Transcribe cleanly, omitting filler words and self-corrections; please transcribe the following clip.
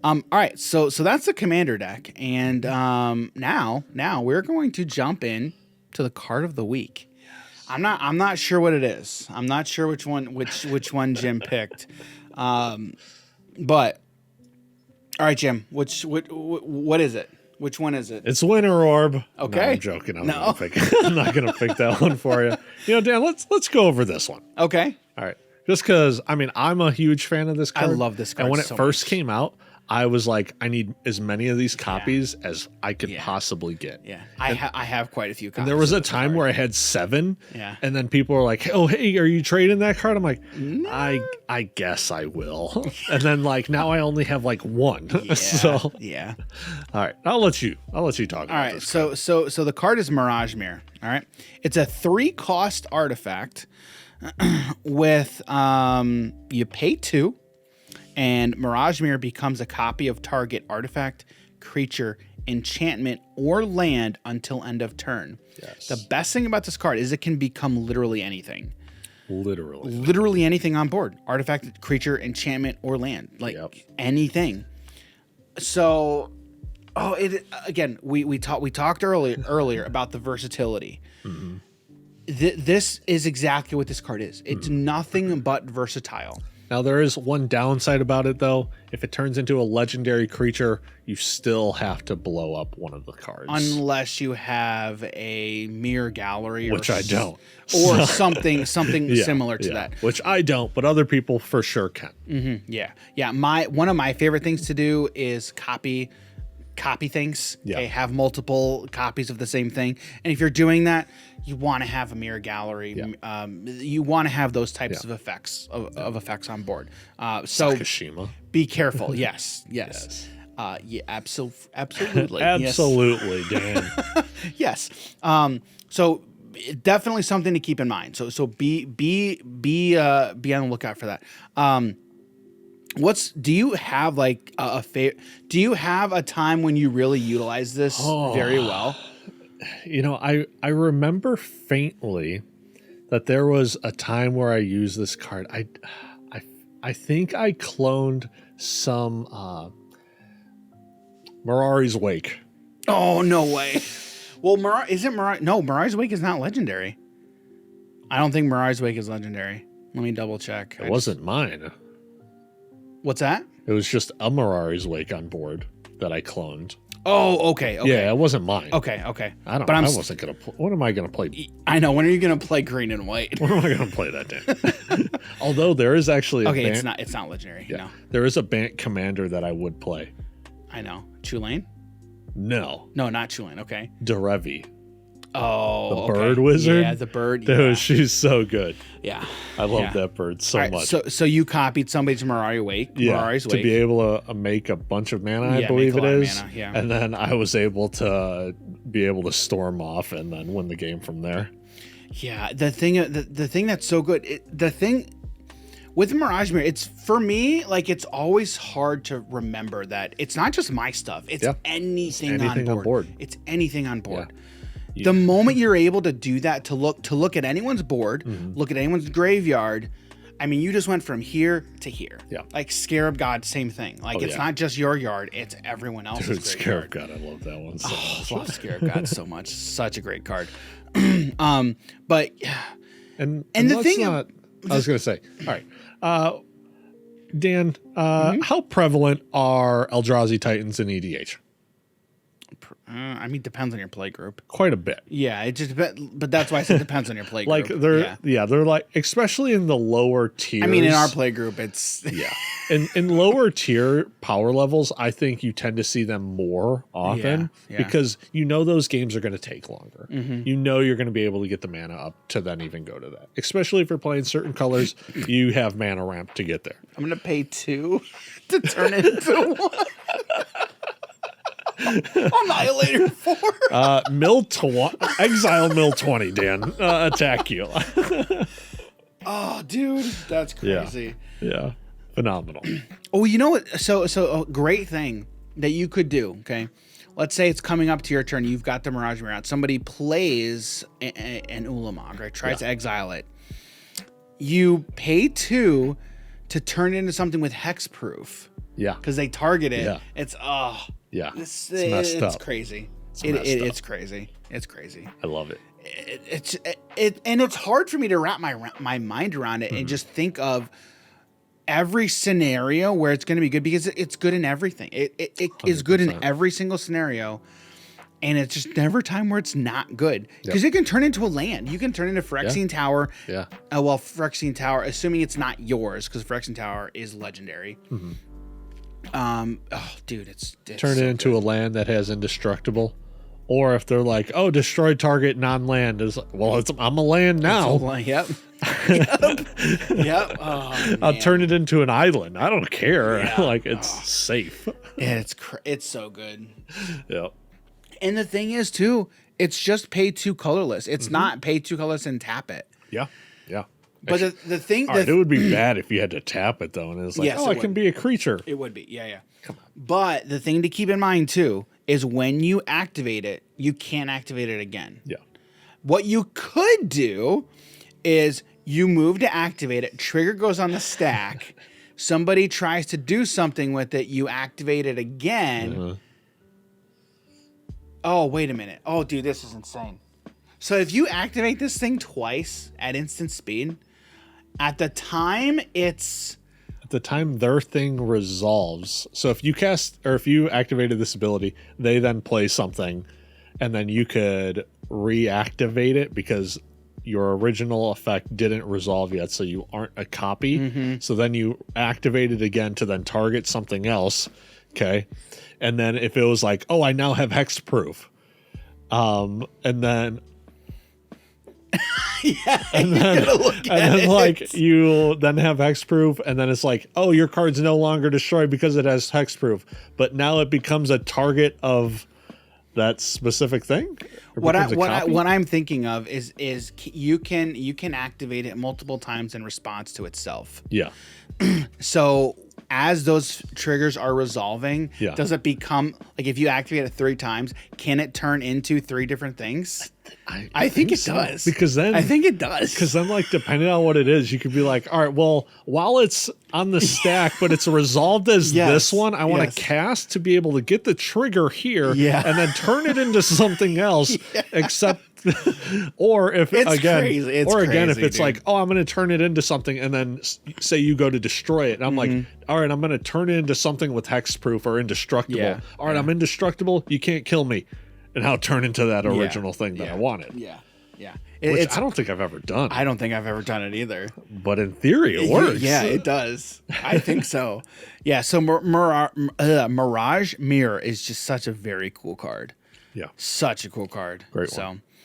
All right, so that's the commander deck, and now we're going to jump in to the card of the week. I'm not sure what it is. I'm not sure which one Jim picked. But all right, Jim, what is it? Which one is it? It's Winter Orb. Okay. No, I'm joking. I'm not gonna pick that one for you. Dan, let's go over this one. Okay. All right. Just because I'm a huge fan of this card. I love this card. And when it so first much. came out, I was like, I need as many of these copies as I could possibly get. Yeah, I have quite a few copies. And there was a time where I had 7. Yeah. And then people were like, "Oh, hey, are you trading that card?" I'm like, No. I guess I will. And then now I only have 1. Yeah. So yeah. all right, I'll let you talk about All right, this. so the card is Mirage Mirror. All right, it's a 3-cost artifact with you pay 2. And Mirage Mirror becomes a copy of target artifact, creature, enchantment, or land until end of turn. Yes. The best thing about this card is it can become literally anything. Literally anything on board. Artifact, creature, enchantment, or land. Anything. So, again, we talked earlier about the versatility. Mm-hmm. This is exactly what this card is. It's nothing but versatile. Now, there is one downside about it, though. If it turns into a legendary creature, you still have to blow up one of the cards. Unless you have a mirror gallery. Which I don't. Or something similar to that. Which I don't, but other people for sure can. Mm-hmm. Yeah. Yeah. One of my favorite things to do is copy things. Yeah. Okay, have multiple copies of the same thing. And if you're doing that, you want to have a mirror gallery. Yeah. You want to have those types of effects of effects on board. So Sakashima. Be careful. Yes. Absolutely. Absolutely, Dan. Yes. So definitely something to keep in mind. So be on the lookout for that. Do you have do you have a time when you really utilize this very well? I remember faintly that there was a time where I used this card. I think I cloned some Mirari's Wake. Oh, no way. Well, Mirage Wake is not legendary. I don't think Mirage Wake is legendary. Let me double check. It wasn't mine. What's that? It was just a Mirari's Wake on board that I cloned. Oh, okay. Yeah, it wasn't mine. Okay. I don't. I wasn't gonna. What am I gonna play? I know. When are you gonna play green and white? When am I gonna play that day? Although there is actually it's not legendary. Yeah, no. There is a Bant commander that I would play. I know. Chulane? No, not Chulane. Okay. Derevi. Oh, the bird wizard. Yeah, the bird. Dude, yeah. she's so good. Yeah, I love that bird so much. So you copied somebody's Mirage Wake. To be able to make a bunch of mana, I believe it is. Mana, yeah. And then I was able to storm off and then win the game from there. Yeah, the thing that's so good. With Mirage Mirror, it's for me it's always hard to remember that it's not just my stuff. It's anything on board. It's anything on board. Yeah. The moment you're able to do that, to look at anyone's board, look at anyone's graveyard, I mean, you just went from here to here. Yeah. Like Scarab God, same thing. It's not just your yard; it's everyone else's. Dude, Scarab God, I love that one so much. I love Scarab God so much. Such a great card. But and the thing, I was gonna say, all right, Dan, how prevalent are Eldrazi Titans in EDH? I mean, depends on your play group. Quite a bit. Yeah, it just depends, but that's why I said depends on your play group. They're especially in the lower tiers. I mean, in our play group, it's in lower tier power levels, I think you tend to see them more often because those games are going to take longer. Mm-hmm. You're going to be able to get the mana up to then even go to that. Especially if you're playing certain colors, you have mana ramp to get there. I'm going to pay 2 to turn it into 1. Annihilator 4. Exile mill 20, Dan. Attack you. Oh, dude, that's crazy. Yeah. Phenomenal. Oh, you know what? So a great thing that you could do, okay? Let's say it's coming up to your turn. You've got the Mirage Mirror out. Somebody plays an Ulamog, right? Tries to exile it. You pay 2 to turn it into something with hexproof. Yeah. Because they target it. Yeah. It's it's messed up. Crazy. It's crazy. It's crazy. I love it. And it's hard for me to wrap my mind around it and just think of every scenario where it's going to be good, because it's good in everything. It is good in every single scenario. And it's just never a time where it's not good, because you can turn into a land. You can turn into Phyrexian Tower. Yeah. Well, Phyrexian Tower, assuming it's not yours, because Phyrexian Tower is legendary. Dude, it's turn it into a land that has indestructible. Or if they're like, oh, destroy target non-land, is well, I'm a land now. Yep. Yep. Oh, I'll turn it into an island. I don't care. Yeah. Like, it's safe. Yeah, it's so good. Yep. And the thing is, too, it's just pay 2 colorless. It's not pay 2 colorless and tap it. Yeah. Yeah. But the thing... All right, it would be bad if you had to tap it, though. And it's like, I can be a creature. It would be. Yeah. Come on. But the thing to keep in mind, too, is when you activate it, you can't activate it again. Yeah. What you could do is you move to activate it, trigger goes on the stack, somebody tries to do something with it, you activate it again... Oh, wait a minute. Oh, dude, this is insane. So if you activate this thing twice at instant speed, at the time their thing resolves. So if you activated this ability, they then play something, and then you could reactivate it because your original effect didn't resolve yet, so you aren't a copy. So then you activate it again to then target something else. Okay. And then if it was like, oh, I now have hexproof. And then and then like you then have hexproof, and then it's like, oh, your card's no longer destroyed because it has hexproof, but now it becomes a target of that specific thing. What I'm thinking of is you can activate it multiple times in response to itself. Yeah. So as those triggers are resolving, does it become like, if you activate it 3 times, can it turn into 3 different things? I think it does. Because then I think it does. Because then, like, depending on what it is, you could be like, all right, well, while it's on the stack, but it's resolved as this one, I want to cast to be able to get the trigger here and then turn it into something else, except or if it's again crazy. It's again crazy, if it's dude. like, oh, I'm going to turn it into something, and then say you go to destroy it, and I'm like, all right, I'm going to turn it into something with hexproof or indestructible. All right, I'm indestructible, you can't kill me, and I'll turn into that original thing that I wanted. Which I don't think I've ever done. I don't think I've ever done it either. But in theory, it works. Yeah, it does. I think so. Yeah, so Mirage Mirror is just such a very cool card. Yeah. Such a cool card. Great one.